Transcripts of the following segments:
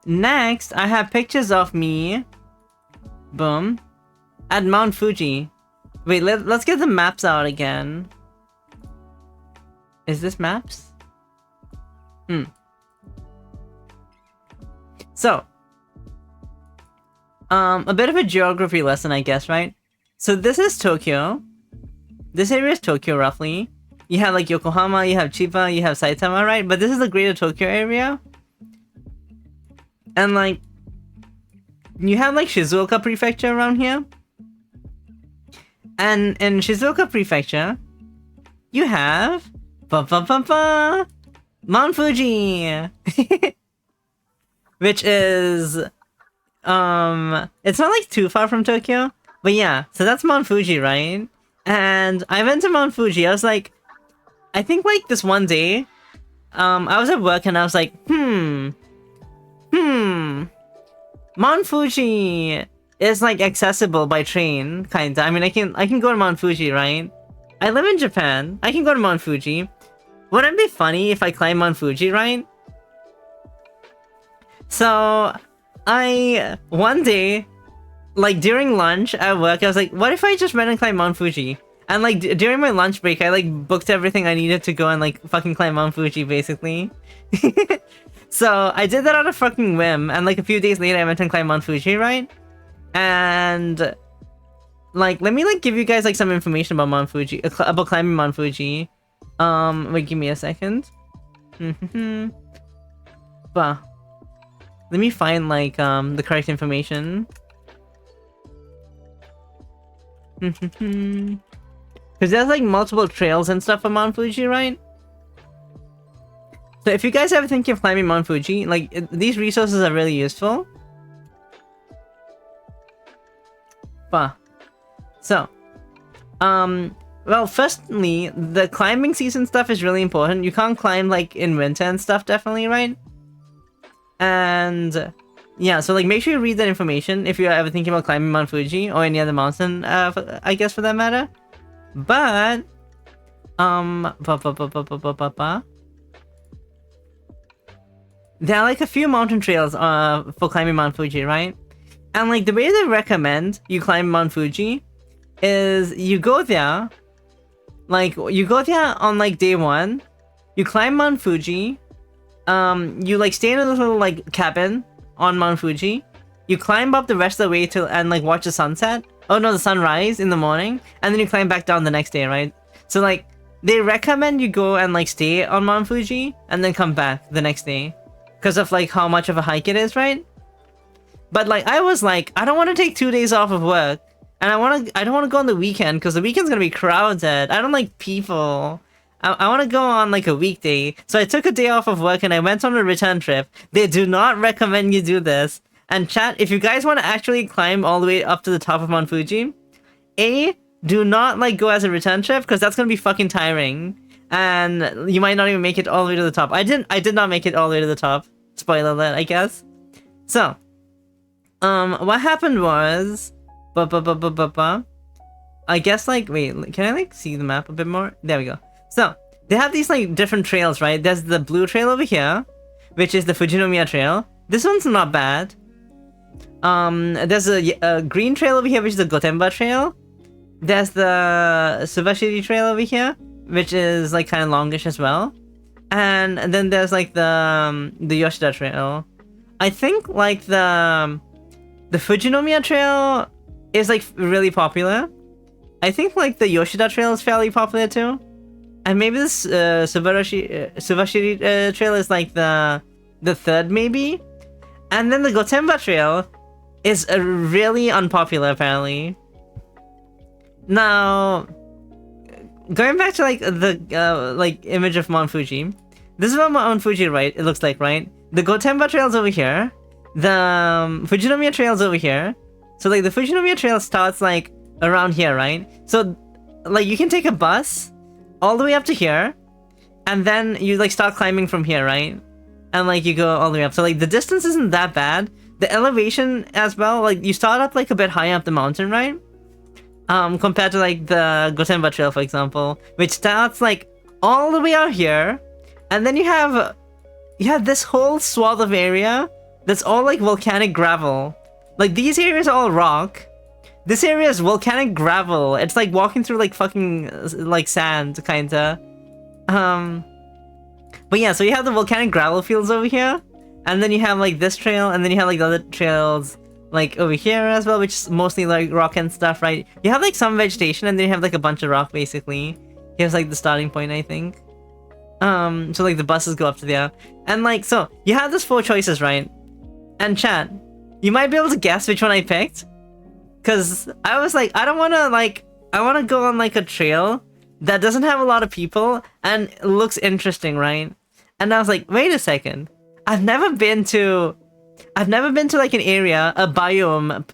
Next, I have pictures of me. Boom. At Mount Fuji. Wait, let's get the maps out again. Is this maps? So, a bit of a geography lesson, I guess, right? So this is Tokyo. This area is Tokyo, roughly. You have like Yokohama, you have Chiba, you have Saitama, right? But this is the greater Tokyo area. And like, you have like Shizuoka Prefecture around here. And in Shizuoka Prefecture, you have Mount Fuji, which is it's not like too far from Tokyo, but yeah. So that's Mount Fuji, right? And I went to Mount Fuji. I was like, I think like this one day, I was at work and I was like, Mount Fuji is like accessible by train, kinda. I mean, I can go to Mount Fuji, right? I live in Japan. I can go to Mount Fuji. Wouldn't it be funny if I climb Mount Fuji, right? So, one day, like during lunch at work, I was like, what if I just went and climb Mount Fuji? And like during my lunch break, I like booked everything I needed to go and like fucking climb Mount Fuji, basically. So I did that on a fucking whim, and like a few days later, I went and climbed Mount Fuji, right? And like, let me like give you guys like some information about Mount Fuji, about climbing Mount Fuji. Wait, give me a second. Bah. Let me find like the correct information. Because there's like multiple trails and stuff on Mount Fuji, right? So if you guys ever think of climbing Mount Fuji, like these resources are really useful. Bah. So, well, firstly, the climbing season stuff is really important. You can't climb like in winter and stuff, definitely, right? And yeah, so like make sure you read that information if you're ever thinking about climbing Mount Fuji or any other mountain, I guess for that matter. But there are like a few mountain trails for climbing Mount Fuji, right? And like the way they recommend you climb Mount Fuji is you go there, like you go there on like day 1, you climb Mount Fuji, you like stay in a little like cabin on Mount Fuji, you climb up the rest of the way to and like watch the sunset. Oh no, the sunrise in the morning, and then you climb back down the next day, right? So like they recommend you go and like stay on Mount Fuji and then come back the next day because of like how much of a hike it is, right? But like I was like, I don't want to take 2 days off of work, and I don't want to go on the weekend because the weekend's gonna be crowded. I don't like people. I want to go on like a weekday. So I took a day off of work and I went on a return trip. They do not recommend you do this. And chat, if you guys want to actually climb all the way up to the top of Mount Fuji, do not like go as a return trip because that's gonna be fucking tiring, and you might not even make it all the way to the top. I did not make it all the way to the top. Spoiler alert, I guess. So, what happened was, I guess like wait, can I like see the map a bit more? There we go. So they have these like different trails, right? There's the blue trail over here, which is the Fujinomiya Trail. This one's not bad. There's a green trail over here, which is the Gotemba Trail. There's the Subashiri Trail over here, which is like kind of longish as well. And then there's like the Yoshida Trail. I think like the Fujinomiya Trail is like really popular. I think like the Yoshida Trail is fairly popular too. And maybe this Subashiri Trail is like the third maybe. And then the Gotemba Trail is really unpopular apparently. Now, going back to like the like image of Mount Fuji, this is what Mount Fuji, right? It looks like, right? The Gotemba Trail's over here, the Fujinomiya Trail's over here. So like the Fujinomiya Trail starts like around here, right? So like you can take a bus all the way up to here, and then you like start climbing from here, right? And like you go all the way up. So like the distance isn't that bad. The elevation as well, like you start up like a bit higher up the mountain, right? Compared to like the Gotemba Trail, for example, which starts like all the way out here, and then you have this whole swath of area that's all like volcanic gravel. Like these areas are all rock. This area is volcanic gravel. It's like walking through like fucking like sand, kinda. But yeah, so you have the volcanic gravel fields over here, and then you have like this trail, and then you have like the other trails like over here as well, which is mostly like rock and stuff, right? You have like some vegetation, and then you have like a bunch of rock basically. Here's like the starting point, I think. So like the buses go up to there, and like so you have those 4 choices, right? And chat, you might be able to guess which one I picked, cause I was like, I want to go on like a trail that doesn't have a lot of people and looks interesting, right? And I was like, wait a second, I've never been to like an area, a biome,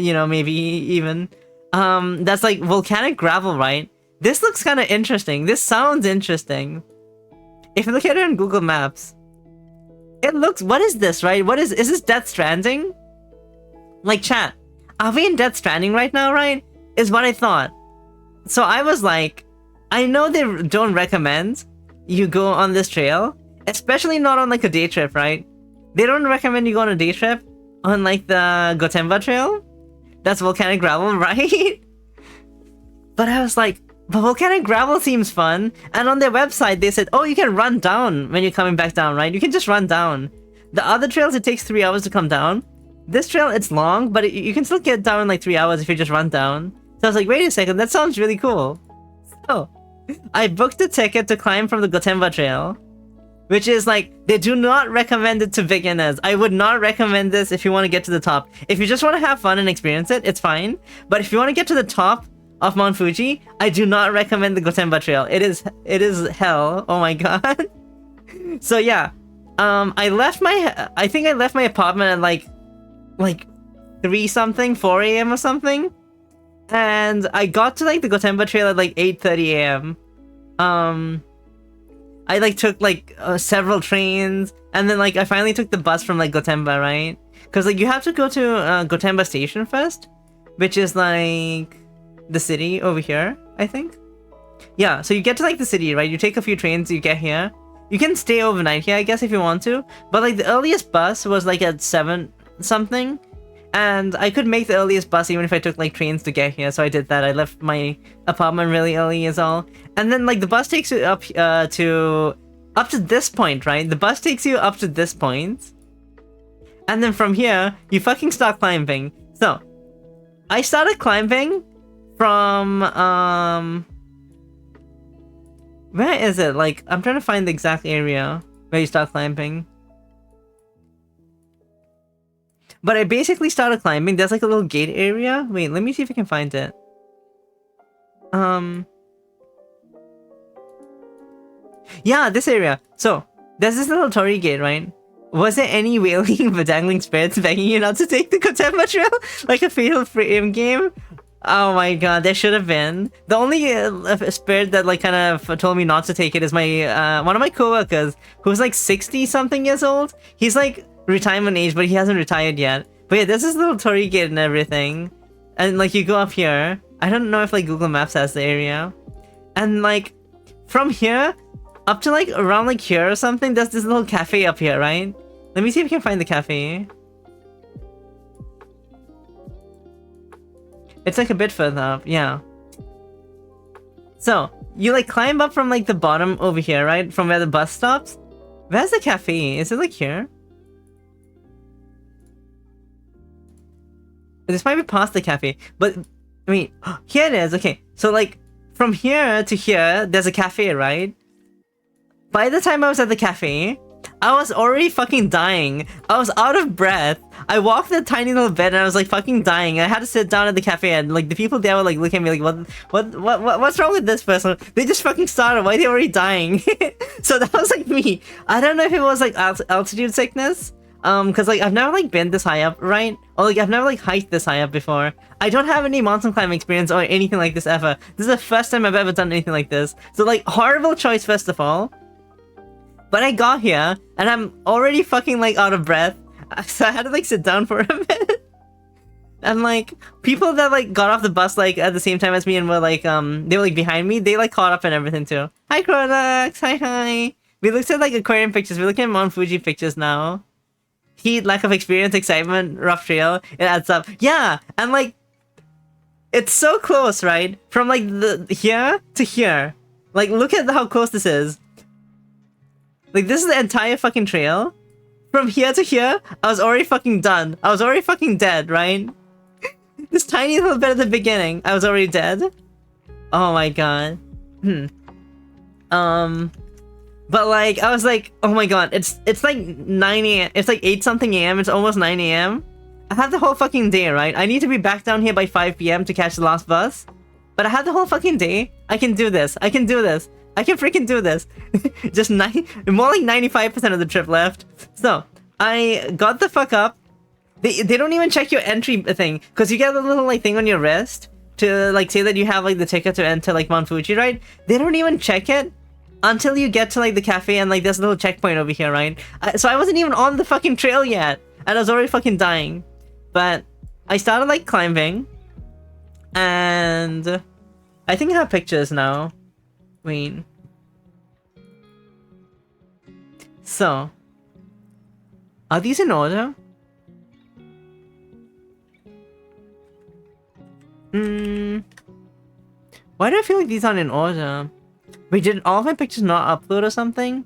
you know, maybe even, that's like volcanic gravel, right? This looks kind of interesting. This sounds interesting. If you look at it on Google Maps, it looks, what is this, right? Is this Death Stranding? Like, chat, are we in Death Stranding right now, right? Is what I thought. So I was like, I know they don't recommend you go on this trail, especially not on like a day trip, right? They don't recommend you go on a day trip on like the Gotemba Trail. That's volcanic gravel, right? But I was like, but volcanic gravel seems fun. And on their website, they said, oh, you can run down when you're coming back down, right? You can just run down. The other trails, it takes 3 hours to come down. This trail, it's long, but you can still get down in like 3 hours if you just run down. So I was like, wait a second, that sounds really cool. So I booked a ticket to climb from the Gotemba Trail, which is like, they do not recommend it to beginners. I would not recommend this if you want to get to the top. If you just want to have fun and experience it, it's fine. But if you want to get to the top of Mount Fuji, I do not recommend the Gotemba Trail. It is hell. Oh my god. So yeah, I think I left my apartment at like 3 something, 4 a.m. or something. And I got to like the Gotemba Trail at like 8:30 a.m. I like took like several trains, and then like I finally took the bus from like Gotemba, right? Because like you have to go to Gotemba Station first, which is like the city over here, I think. Yeah, so you get to like the city, right? You take a few trains, you get here. You can stay overnight here, I guess, if you want to. But like the earliest bus was like at 7 something. And I could make the earliest bus even if I took like trains to get here, so I did that. I left my apartment really early as all. And then like the bus takes you up to this point, right? The bus takes you up to this point. And then from here, you fucking start climbing. So, I started climbing from where is it? Like, I'm trying to find the exact area where you start climbing. But I basically started climbing. There's like a little gate area. Wait, let me see if I can find it. Yeah, this area. So, there's this little torii gate, right? Was there any wailing or dangling spirits begging you not to take the Gotemba Trail? Like a Fatal Frame game? Oh my god, there should have been. The only spirit that like kind of told me not to take it is my one of my coworkers who's like 60 something years old. He's like retirement age, but he hasn't retired yet. But yeah, there's this little torii gate and everything, and like you go up here. I don't know if like Google Maps has the area, and like from here up to like around like here or something, there's this little cafe up here, right? Let me see if we can find the cafe. It's like a bit further up, yeah. So you like climb up from like the bottom over here, right? From where the bus stops. Where's the cafe? Is it like here? This might be past the cafe, but I mean, here it is. Okay, so like from here to here, there's a cafe, right? By the time I was at the cafe, I was already fucking dying. I was out of breath. I walked a tiny little bit and I was like fucking dying. I had to sit down at the cafe and like the people there were like looking at me like, what's wrong with this person? They just fucking started. Why are they already dying? So that was like me. I don't know if it was like altitude sickness. Cause like I've never like been this high up, right? Or like I've never like hiked this high up before. I don't have any mountain climbing experience or anything like this ever. This is the first time I've ever done anything like this. So like horrible choice first of all. But I got here and I'm already fucking like out of breath. So I had to like sit down for a bit. And like people that like got off the bus like at the same time as me and were like they were like behind me, they like caught up and everything too. Hi Cronax, hi. We looked at like aquarium pictures, we're looking at Mount Fuji pictures now. heat, lack of experience, excitement, rough trail, it adds up. Yeah, and like, it's so close, right? From like the here to here. Like, look at how close this is. Like, this is the entire fucking trail. From here to here, I was already fucking done. I was already fucking dead, right? This tiny little bit at the beginning, I was already dead. Oh my god. But like, I was like, oh my god, it's like 9 a.m. It's like 8 something a.m. It's almost 9 a.m. I have the whole fucking day, right? I need to be back down here by 5 p.m. to catch the last bus. But I have the whole fucking day. I can do this. I can do this. I can freaking do this. Just more like 95% of the trip left. So, I got the fuck up. They don't even check your entry thing. Because you get a little like thing on your wrist to like say that you have like the ticket to enter like Mount Fuji, right? They don't even check it until you get to like the cafe and like there's a little checkpoint over here, right? So I wasn't even on the fucking trail yet. And I was already fucking dying. But I started like climbing. And I think I have pictures now. Wait. So, are these in order? Why do I feel like these aren't in order? Wait, did all of my pictures not upload or something?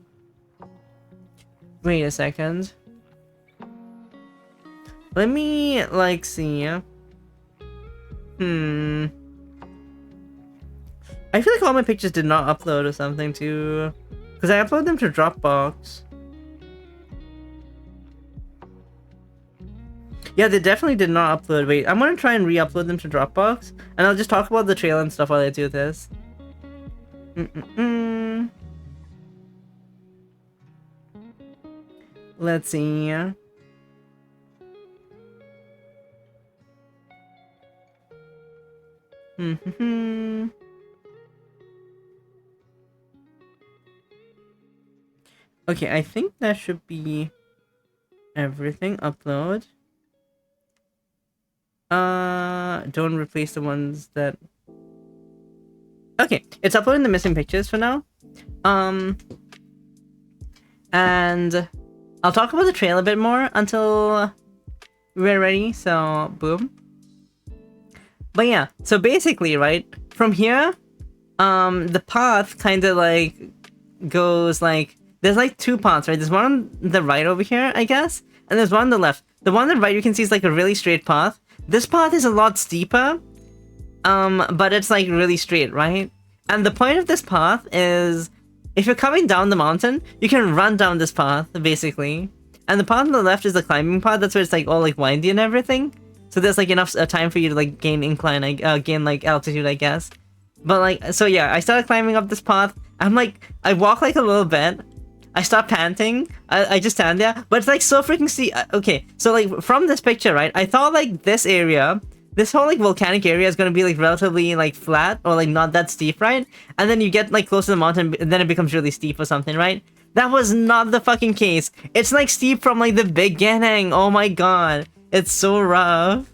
Wait a second. Let me, like, see. I feel like all my pictures did not upload or something too. Because I upload them to Dropbox. Yeah, they definitely did not upload. Wait, I'm gonna try and re-upload them to Dropbox. And I'll just talk about the trail and stuff while I do this. Let's see. Okay, I think that should be everything. Upload. Don't replace the ones that... Okay, it's uploading the missing pictures for now. And I'll talk about the trail a bit more until we're ready, so boom. But yeah, so basically, right, from here, the path kind of like goes like, there's like two paths, right? There's one on the right over here, I guess, and there's one on the left. The one on the right you can see is like a really straight path. This path is a lot steeper, but it's like really straight, right? And the point of this path is, if you're coming down the mountain, you can run down this path, basically. And the path on the left is the climbing path, that's where it's like all like windy and everything. So there's like enough time for you to like gain incline, gain like altitude, I guess. But like, so yeah, I started climbing up this path. I'm like, I walk like a little bit. I stop panting. I just stand there. But it's like so freaking steep. Okay, so like from this picture, right? I thought like this area, this whole like volcanic area is gonna be like relatively like flat or like not that steep, right? And then you get like close to the mountain and then it becomes really steep or something, right? That was not the fucking case. It's like steep from like the beginning. Oh my god. It's so rough.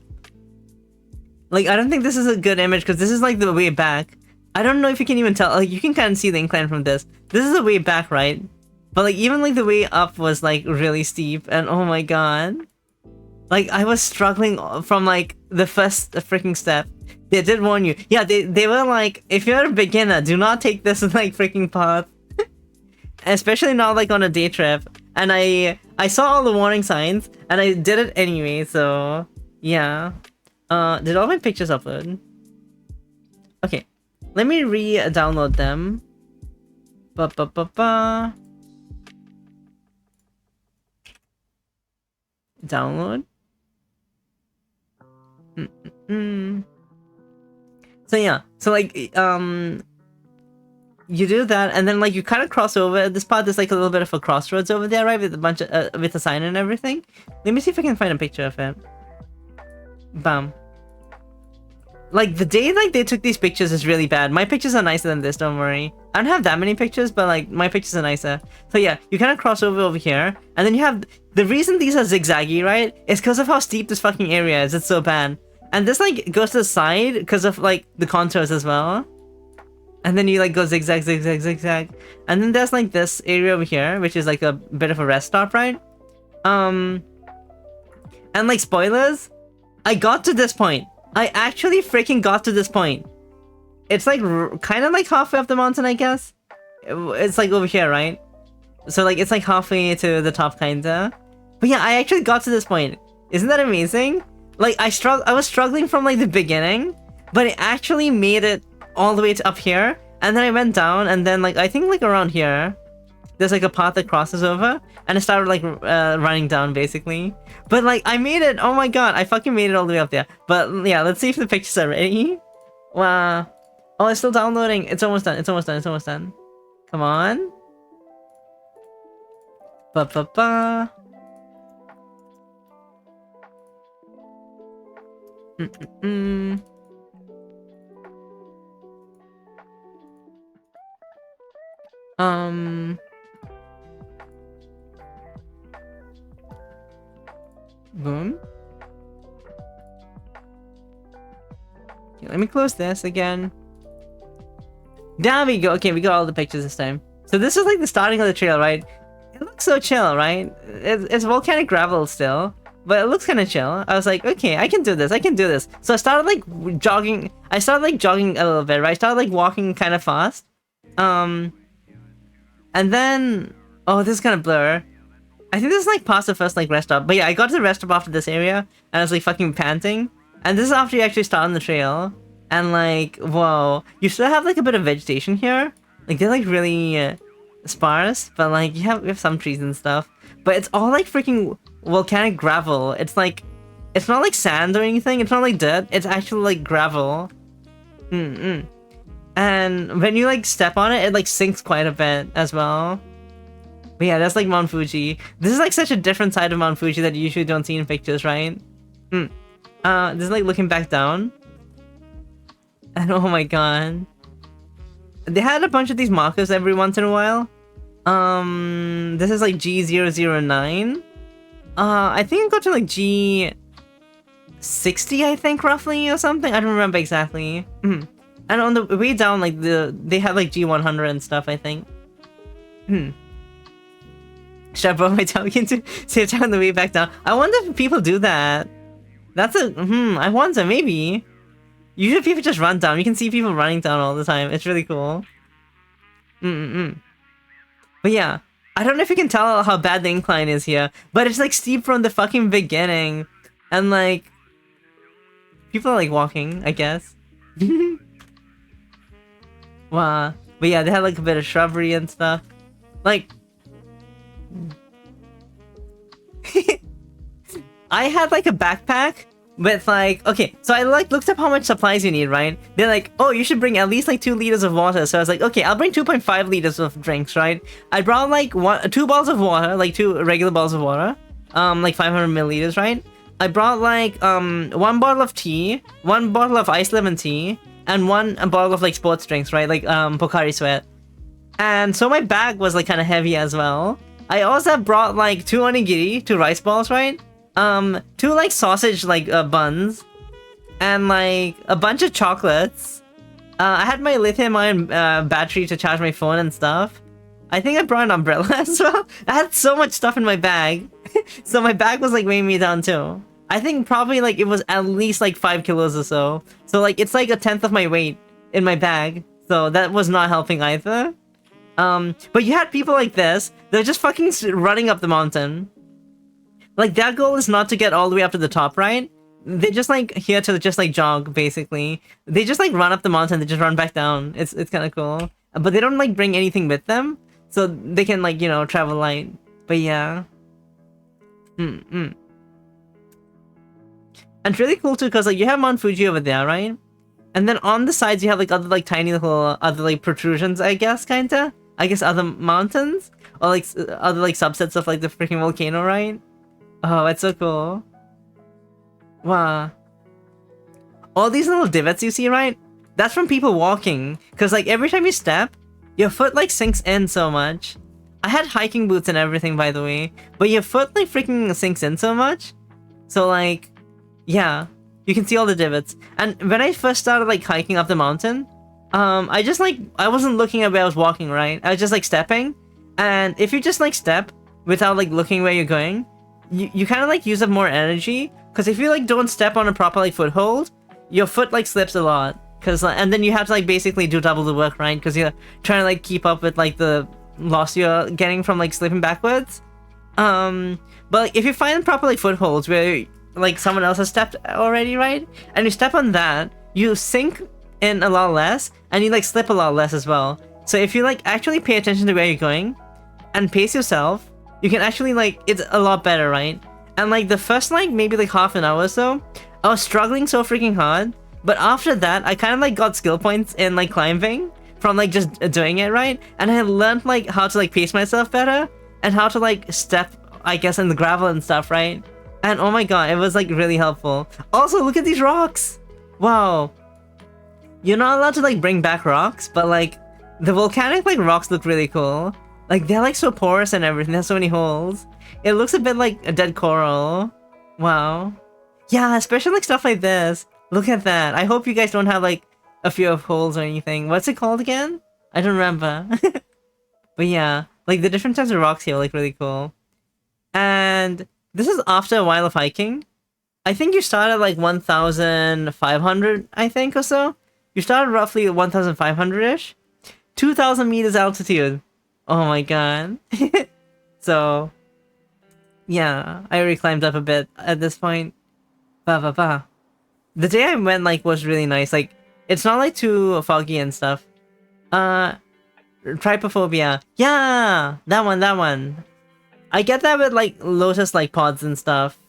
Like, I don't think this is a good image because this is like the way back. I don't know if you can even tell. Like, you can kind of see the incline from this. This is the way back, right? But like, even like the way up was like really steep and oh my god. Like, I was struggling from like the first freaking step. They did warn you. Yeah, they were like, if you're a beginner, do not take this like freaking path. Especially not like on a day trip. And I saw all the warning signs and I did it anyway, so yeah. Did all my pictures upload? Okay, let me re-download them. Download. So yeah, so like you do that, and then like you kind of cross over. This part is like a little bit of a crossroads over there, right? With a bunch of with a sign and everything. Let me see if I can find a picture of it. Bam. Like the day like they took these pictures is really bad. My pictures are nicer than this, don't worry. I don't have that many pictures, but like my pictures are nicer. So yeah, you kind of cross over here, and then you have the reason these are zigzaggy, right? Is because of how steep this fucking area is. It's so bad. And this like goes to the side because of like the contours as well. And then you like go zigzag, zigzag, zigzag. And then there's like this area over here, which is like a bit of a rest stop, right? And like spoilers, I got to this point. I actually freaking got to this point. It's like kind of like halfway up the mountain, I guess. It's like over here, right? So like it's like halfway to the top kinda. But yeah, I actually got to this point. Isn't that amazing? Like I was struggling from like the beginning, but I actually made it all the way to up here. And then I went down, and then like I think like around here, there's like a path that crosses over, and I started like running down basically. But like I made it. Oh my god, I fucking made it all the way up there. But yeah, let's see if the pictures are ready. Wow. Oh, it's still downloading. It's almost done. It's almost done. It's almost done. Come on. Ba ba ba. Boom. Okay, let me close this again. There we go. Okay, we got all the pictures this time. So this is like the starting of the trail, right? It looks so chill, right? It's volcanic gravel still, but it looks kind of chill. I was like, okay, I can do this. I can do this. So I started like jogging. I started like jogging a little bit, right? I started like walking kind of fast. And then, oh, this is kind of blur. I think this is like past the first like rest stop. But yeah, I got to the rest stop after this area, and I was like fucking panting. And this is after you actually start on the trail. And like, whoa, you still have like a bit of vegetation here. Like they're like really sparse, but like we have some trees and stuff. But it's all like freaking volcanic gravel. It's like, it's not like sand or anything. It's not like dirt. It's actually like gravel. And when you like step on it, it like sinks quite a bit as well. But yeah, that's like Mount Fuji. This is like such a different side of Mount Fuji that you usually don't see in pictures, right? This is like looking back down. And oh my god. They had a bunch of these markers every once in a while. This is like G009. I think I got to like G60, I think, roughly, or something. I don't remember exactly. And on the way down, like they had like G100 and stuff, I think. Should I borrow my token to save time on the way back down? I wonder if people do that. That's a I wonder, maybe. Usually people just run down. You can see people running down all the time. It's really cool. But yeah, I don't know if you can tell how bad the incline is here, but it's like steep from the fucking beginning. And like, people are like walking, I guess. Wow. But yeah, they had like a bit of shrubbery and stuff. Like, I had like a backpack with like, okay, so I like looked up how much supplies you need, right? They're like, oh, you should bring at least like 2 liters of water. So I was like, okay, I'll bring 2.5 liters of drinks, right? I brought like 2 bottles of water, like 2 regular bottles of water, like 500 milliliters, right? I brought like 1 bottle of tea, 1 bottle of iced lemon tea, and 1 bottle of like sports drinks, right? Like Pocari Sweat. And so my bag was like kind of heavy as well. I also brought like 2 onigiri, 2 rice balls, right? 2 like sausage like buns, and like a bunch of chocolates. I had my lithium ion battery to charge my phone and stuff. I think I brought an umbrella as well. I had so much stuff in my bag. So my bag was like weighing me down too. I think probably like it was at least like 5 kilos or so. So like it's like 1/10 of my weight in my bag. So that was not helping either. But you had people like this. They're just fucking running up the mountain. Like their goal is not to get all the way up to the top, right? They're just like here to just like jog, basically. They just like run up the mountain, they just run back down. It's kind of cool. But they don't like bring anything with them, so they can like, you know, travel light. But yeah. And it's really cool too, because like you have Mount Fuji over there, right? And then on the sides you have like other like tiny little other like protrusions, I guess, kinda. I guess other mountains, or like other like subsets of like the freaking volcano, right? Oh, it's so cool. Wow. All these little divots you see, right? That's from people walking. Because like every time you step, your foot like sinks in so much. I had hiking boots and everything, by the way. But your foot like freaking sinks in so much. So like, yeah. You can see all the divots. And when I first started like hiking up the mountain, I just like, I wasn't looking at where I was walking, right? I was just like stepping. And if you just like step without like looking where you're going, you kind of like use up more energy, because if you like don't step on a proper like foothold, your foot like slips a lot, because and then you have to like basically do double the work, right? Because you're trying to like keep up with like the loss you're getting from like slipping backwards. But like, if you find proper like footholds where like someone else has stepped already, right, and you step on that, you sink in a lot less, and you like slip a lot less as well. So if you like actually pay attention to where you're going and pace yourself, you can actually like, it's a lot better, right? And like the first like maybe like half an hour or so, I was struggling so freaking hard, but after that I kind of like got skill points in like climbing from like just doing it, right? And I learned like how to like pace myself better and how to like step, I guess, in the gravel and stuff, right? And oh my god, it was like really helpful. Also, look at these rocks! Wow. You're not allowed to like bring back rocks, but like the volcanic like rocks look really cool. Like they're like so porous and everything, there's so many holes. It looks a bit like a dead coral. Wow. Yeah, especially like stuff like this. Look at that. I hope you guys don't have like a few of holes or anything. What's it called again? I don't remember. But yeah, like the different types of rocks here are like really cool. And this is after a while of hiking. I think you start at like 1,500, I think, or so. You started roughly at 1,500-ish. 2,000 meters altitude. Oh my god. So, yeah, I already climbed up a bit at this point. The day I went, like, was really nice. Like, it's not, like, too foggy and stuff. Trypophobia. Yeah! That one. I get that with, like, lotus, like, pods and stuff.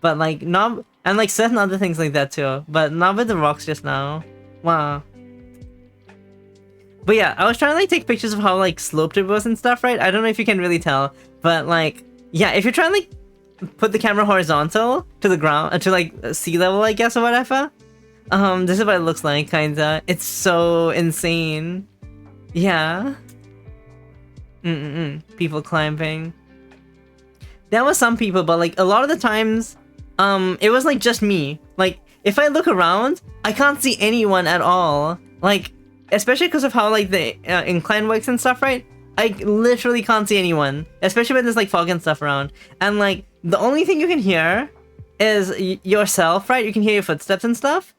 But, like, not... And, like, certain other things like that, too. But not with the rocks just now. Wow. But yeah, I was trying to, like, take pictures of how, like, sloped it was and stuff, right? I don't know if you can really tell. But, like, yeah, if you're trying to, like, put the camera horizontal to the ground, to, like, sea level, I guess, or whatever. This is what it looks like, kinda. It's so insane. Yeah. People climbing. There was some people, but like a lot of the times, it was like just me. Like if I look around, I can't see anyone at all. Like, especially because of how like the incline works and stuff, right? I literally can't see anyone, especially when there's like fog and stuff around. And like the only thing you can hear is yourself, right? You can hear your footsteps and stuff,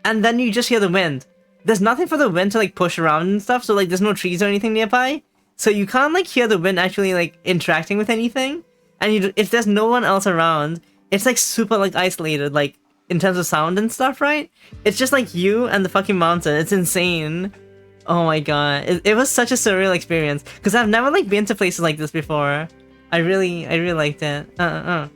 and then you just hear the wind. There's nothing for the wind to like push around and stuff, so like there's no trees or anything nearby, so you can't like hear the wind actually like interacting with anything. And if there's no one else around, it's like super like isolated, like in terms of sound and stuff, right? It's just like you and the fucking mountain. It's insane. Oh my god, it was such a surreal experience because I've never like been to places like this before. I really liked it. And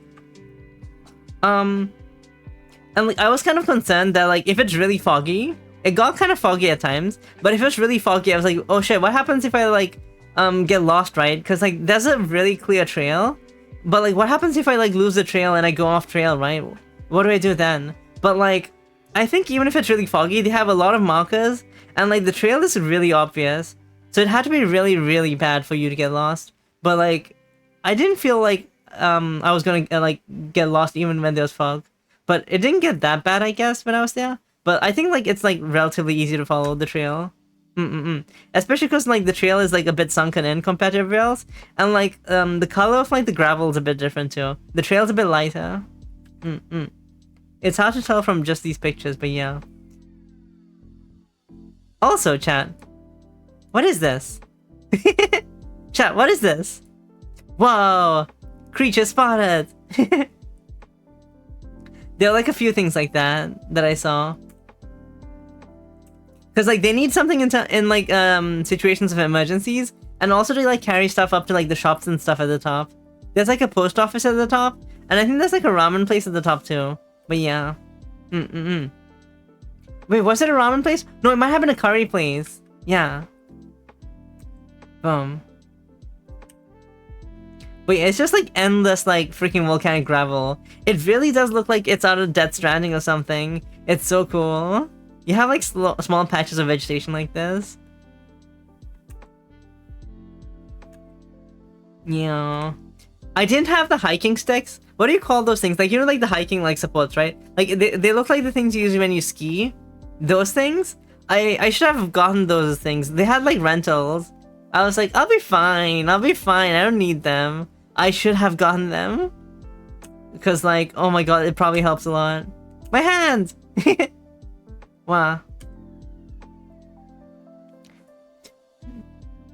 like I was kind of concerned that like if it's really foggy, it got kind of foggy at times, but if it's really foggy, I was like, oh shit, what happens if I like get lost, right? Because like there's a really clear trail, but like what happens if I like lose the trail and I go off trail, right? What do I do then? But like I think even if it's really foggy, they have a lot of markers, and like the trail is really obvious, so it had to be really bad for you to get lost. But like I didn't feel like I was gonna like get lost even when there was fog, but it didn't get that bad, I guess, when I was there. But I think like it's like relatively easy to follow the trail. Especially because like the trail is like a bit sunken in compared to everywhere else, and like the color of like the gravel is a bit different too. The trail's a bit lighter. It's hard to tell from just these pictures, but yeah. Also, chat, what is this? Chat, what is this? Whoa! Creature spotted! There are like a few things like that I saw. Cause like they need something in like situations of emergencies, and also to like carry stuff up to like the shops and stuff at the top. There's like a post office at the top, and I think there's like a ramen place at the top too. But yeah. Wait, was it a ramen place? No, it might have been a curry place. Yeah. Boom. Wait, it's just like endless like freaking volcanic gravel. It really does look like it's out of Death Stranding or something. It's so cool. You have like small patches of vegetation like this. Yeah. I didn't have the hiking sticks. What do you call those things? Like, you know, like the hiking like supports, right? Like they look like the things you use when you ski. Those things? I should have gotten those things. They had like rentals. I was like, I'll be fine. I don't need them. I should have gotten them. Because like, oh my god, it probably helps a lot. My hand! Wow.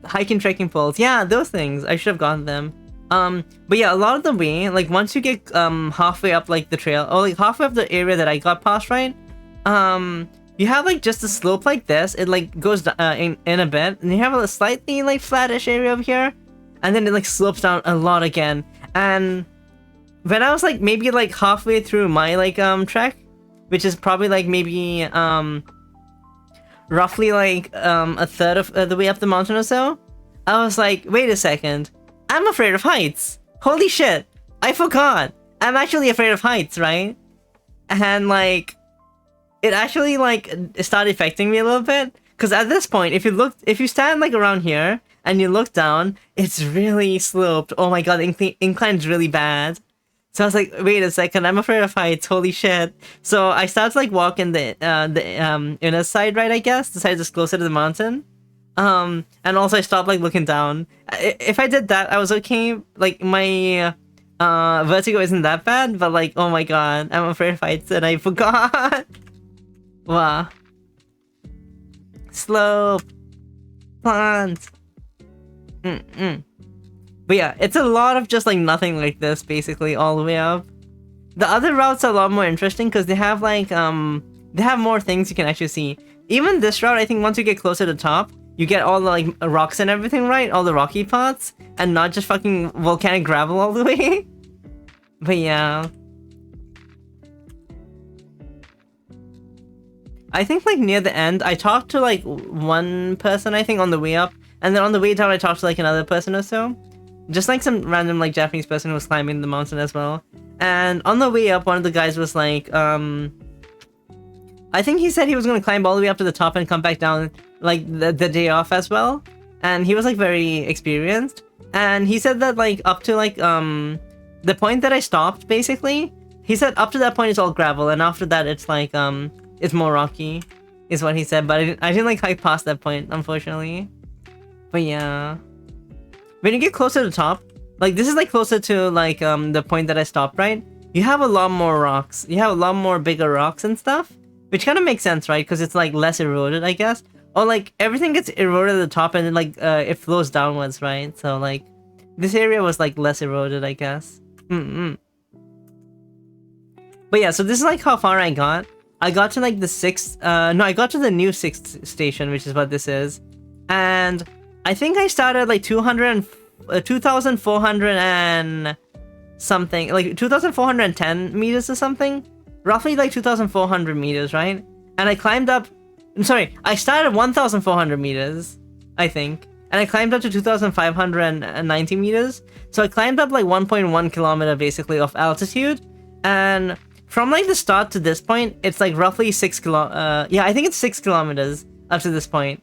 Hiking trekking poles. Yeah, those things. I should have gotten them. But yeah, a lot of the way, like once you get halfway up like the trail, or like halfway up the area that I got past, right? You have like just a slope like this. It like goes in a bit, and you have a slightly like flattish area over here, and then it like slopes down a lot again. And when I was like maybe like halfway through my like trek, which is probably like maybe roughly like a third of the way up the mountain or so, I was like, wait a second, I'm afraid of heights. Holy shit, I forgot. I'm actually afraid of heights, right? And like, it actually like started affecting me a little bit, because at this point, if you stand like around here and you look down, it's really sloped. Oh my god, the incline's really bad. So I was like, wait a second, I'm afraid of heights, holy shit. So I started like walking the inner side, right, I guess? The side that's closer to the mountain. And also I stopped like looking down. If I did that, I was okay. Like my vertigo isn't that bad, but like, oh my god, I'm afraid of heights and I forgot. Wow. Slope. Plant. But yeah, it's a lot of just like nothing like this basically all the way up. The other routes are a lot more interesting because they have like they have more things you can actually see. Even this route, I think once you get closer to the top, you get all the like rocks and everything, right? All the rocky parts, and not just fucking volcanic gravel all the way. But yeah. I think like near the end, I talked to like one person I think on the way up, and then on the way down I talked to like another person or so. Just like some random like Japanese person who was climbing the mountain as well. And on the way up, one of the guys was like, I think he said he was gonna climb all the way up to the top and come back down like the day off as well. And he was like very experienced. And he said that like up to like the point that I stopped basically, he said up to that point it's all gravel, and after that it's like it's more rocky, is what he said. But I didn't like hike past that point, unfortunately. But yeah. When you get closer to the top, like this is like closer to like the point that I stopped, right? You have a lot more rocks. You have a lot more bigger rocks and stuff, which kind of makes sense, right? Because it's like less eroded, I guess. Or like everything gets eroded at the top and then like it flows downwards, right? So like this area was like less eroded, I guess. But yeah, so this is like how far I got. I got to like the sixth, no, I got to the new sixth station, which is what this is. And I think I started like 2,400 and something, like 2,410 meters or something, roughly like 2,400 meters, right? And I climbed up, I'm sorry, I started 1,400 meters, I think, and I climbed up to 2,590 meters. So I climbed up like 1.1 kilometer basically of altitude, and from like the start to this point, it's like roughly 6 yeah, I think it's 6 kilometers up to this point.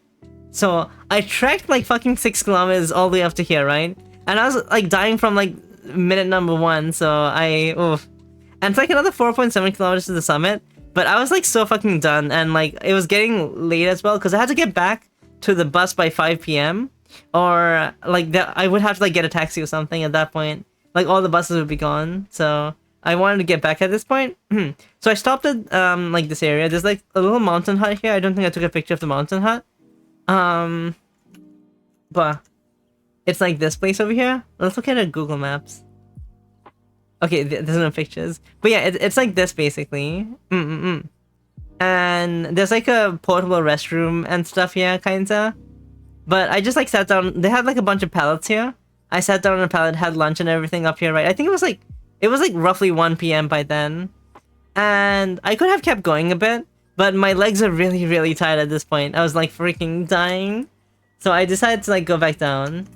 So I trekked like fucking 6 kilometers all the way up to here, right? And I was like dying from like minute number 1, so oof. And it's like another 4.7 kilometers to the summit, but I was like so fucking done, and like it was getting late as well because I had to get back to the bus by 5 p.m. or like I would have to like get a taxi or something at that point. Like all the buses would be gone, so I wanted to get back at this point. So I stopped at like this area. There's like a little mountain hut here. I don't think I took a picture of the mountain hut. But it's like this place over here. Let's look at it Google Maps. Okay, there's no pictures. But yeah, it's like this basically. And there's like a portable restroom and stuff here, kinda. But I just like sat down. They had like a bunch of pallets here. I sat down on a pallet, had lunch and everything up here, right? I think it was like roughly 1 p.m. by then. And I could have kept going a bit, but my legs are really, really tired at this point. I was like freaking dying. So I decided to like go back down.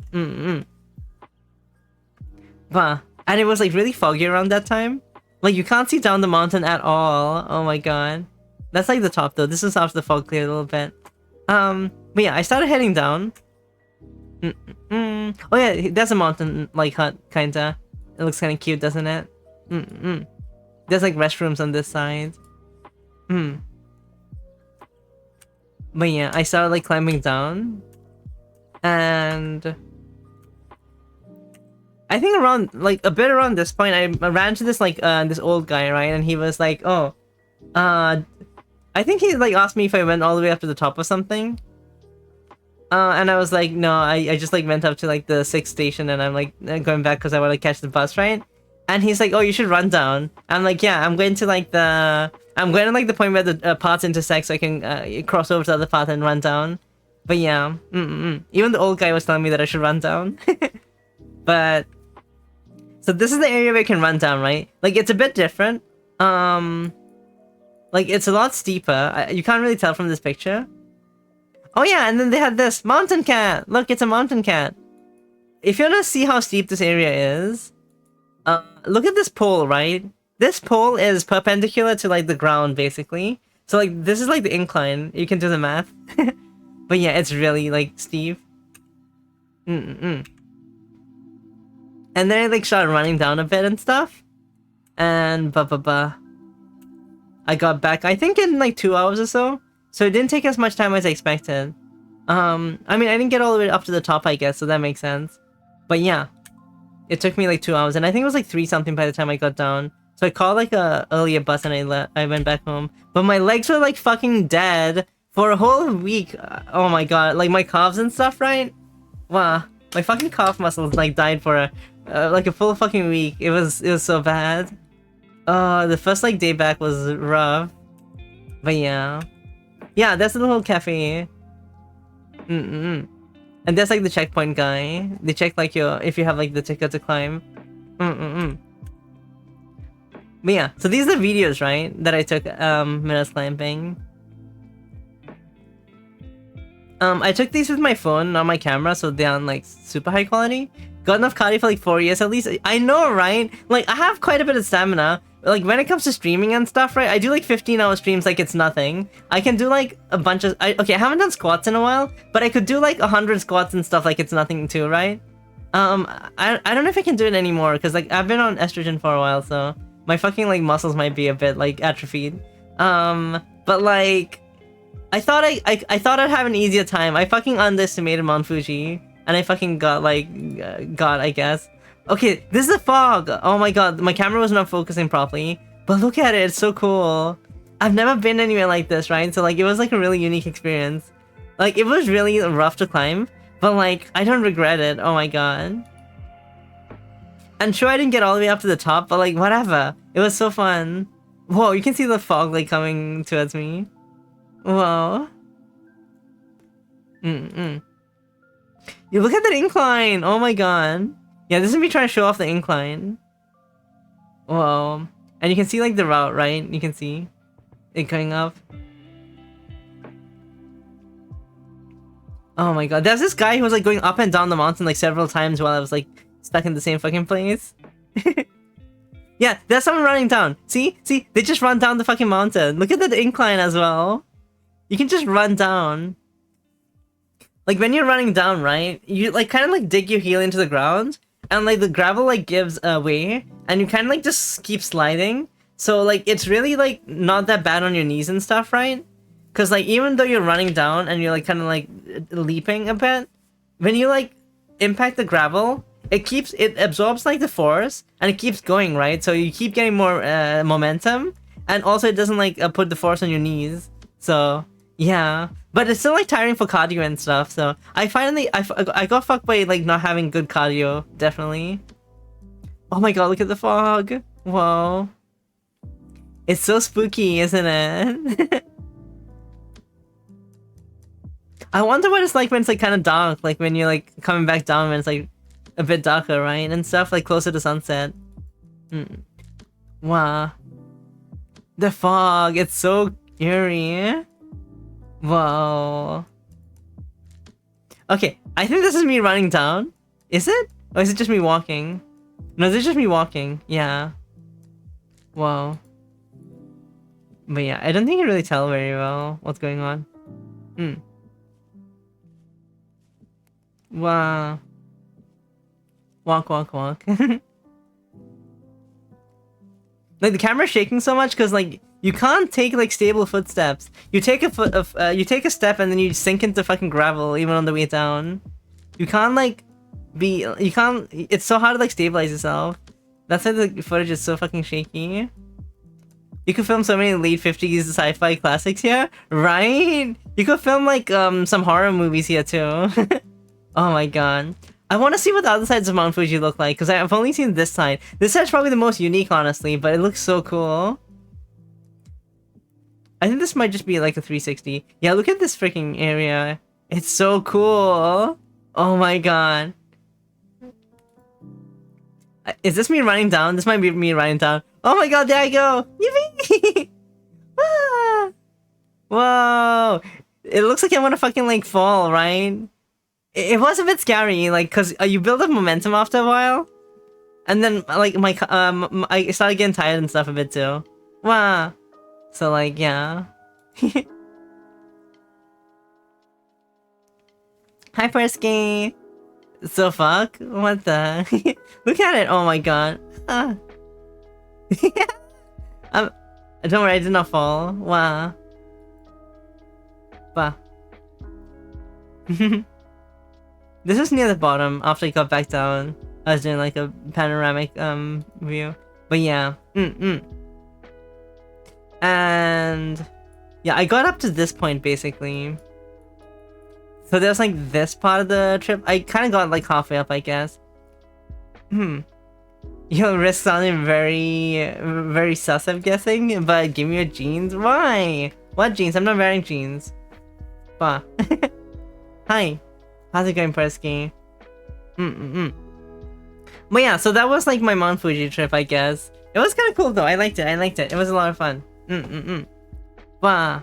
Bah. And it was like really foggy around that time. Like you can't see down the mountain at all. Oh my god. That's like the top though. This is after the fog cleared a little bit. But yeah, I started heading down. Oh yeah, there's a mountain like hut, kinda. It looks kinda cute, doesn't it? There's like restrooms on this side. But yeah, I started like climbing down. And I think around, like, a bit around this point, I ran to this, like, this old guy, right? And he was like, oh, I think he, like, asked me if I went all the way up to the top or something. And I was like, no, I just, like, went up to, like, the 6th station, and I'm, like, going back because I want to catch the bus, right? And he's like, oh, you should run down. I'm like, yeah, I'm going to, like, the point where the paths intersect so I can cross over to the other path and run down. But yeah, even the old guy was telling me that I should run down. But so this is the area where you can run down, right? Like, it's a bit different. Like, it's a lot steeper. You can't really tell from this picture. Oh yeah, and then they had this mountain cat. Look, it's a mountain cat. If you want to see how steep this area is, look at this pole, right? This pole is perpendicular to, like, the ground, basically. So, like, this is, like, the incline. You can do the math. But yeah, it's really, like, steep. And then I, like, started running down a bit and stuff. And I got back, I think, in, like, 2 hours or so. So it didn't take as much time as I expected. I mean, I didn't get all the way up to the top, I guess, so that makes sense. But yeah. It took me, like, 2 hours, and I think it was, like, 3 something by the time I got down. So I called, like, a earlier bus, and I went back home. But my legs were, like, fucking dead for a whole week. Oh my god, like, my calves and stuff, right? Wow, my fucking calf muscles, like, died for like, a full fucking week. It was so bad. The first, like, day back was rough. But yeah. Yeah, that's the little cafe. And that's, like, the checkpoint guy. They check, like, if you have, like, the ticket to climb. But yeah, so these are the videos, right, that I took when I was climbing. I took these with my phone, not my camera, so they're on, like, super high quality. Got enough cardio for, like, 4 years at least. I know, right? Like, I have quite a bit of stamina. Like, when it comes to streaming and stuff, right, I do, like, 15-hour streams like it's nothing. I can do, like, a bunch of... okay, I haven't done squats in a while, but I could do, like, 100 squats and stuff like it's nothing too, right? I don't know if I can do it anymore, because, like, I've been on estrogen for a while, so my fucking, like, muscles might be a bit, like, atrophied. But, like, I thought I'd have an easier time. I fucking underestimated Mount Fuji, and I fucking got, like, I guess. Okay, this is a fog! Oh my god, my camera was not focusing properly. But look at it, it's so cool. I've never been anywhere like this, right? So, like, it was, like, a really unique experience. Like, it was really rough to climb, but, like, I don't regret it. Oh my god. And sure, I didn't get all the way up to the top, but, like, whatever. It was so fun. Whoa, you can see the fog, like, coming towards me. Whoa. You look at that incline! Oh my god. Yeah, this is me trying to show off the incline. Whoa. And you can see, like, the route, right? You can see it going up. Oh my god. There's this guy who was, like, going up and down the mountain, like, several times while I was, like, stuck in the same fucking place. Yeah, there's someone running down. See? See? They just run down the fucking mountain. Look at that incline as well. You can just run down. Like, when you're running down, right? You, like, kind of, like, dig your heel into the ground. And, like, the gravel, like, gives way. And you kind of, like, just keep sliding. So, like, it's really, like, not that bad on your knees and stuff, right? Because, like, even though you're running down and you're, like, kind of, like, leaping a bit, when you, like, impact the gravel, it absorbs, like, the force. And it keeps going, right? So you keep getting more momentum. And also it doesn't, like, put the force on your knees. So, yeah. But it's still, like, tiring for cardio and stuff, so I got fucked by, like, not having good cardio, definitely. Oh my god, look at the fog! Whoa. It's so spooky, isn't it? I wonder what it's like when it's, like, kind of dark, like, when you're, like, coming back down when it's, like, a bit darker, right? And stuff, like, closer to sunset. Wow. The fog, it's so eerie. Whoa. Okay, I think this is me running down. Is it? Or is it just me walking? No, this is just me walking. Yeah. Whoa. But yeah, I don't think you really tell very well what's going on. Wow. Walk, walk, walk. Like, the camera's shaking so much because, like, you can't take, like, stable footsteps. You take a step and then you sink into fucking gravel even on the way down. You can't, like, be. You can't. It's so hard to like stabilize yourself. That's why the footage is so fucking shaky. You could film so many late 50s sci-fi classics here, right? You could film like some horror movies here too. Oh my god. I want to see what the other sides of Mount Fuji look like, because I've only seen this side. This side's probably the most unique, honestly, but it looks so cool. I think this might just be like a 360. Yeah, look at this freaking area. It's so cool. Oh my god. Is this me running down? This might be me running down. Oh my god, there I go! Yippee! Ah! Whoa! It looks like I want to fucking like fall, right? It was a bit scary, like, cause you build up momentum after a while, and then like I started getting tired and stuff a bit too. Wow. So like yeah. Hi Persky. So fuck? What the? Look at it! Oh my god. Ah. Don't worry, I did not fall. Wow. Bah. This is near the bottom after I got back down. I was doing like a panoramic view. But yeah. And yeah, I got up to this point basically. So there's like this part of the trip. I kind of got like halfway up, I guess. Your wrist sounded very sus, I'm guessing. But give me your jeans. Why? What jeans? I'm not wearing jeans. Bah. Hi. How's it going, Persky? But yeah, so that was like my Mount Fuji trip, I guess. It was kind of cool though. I liked it. It was a lot of fun. Bah.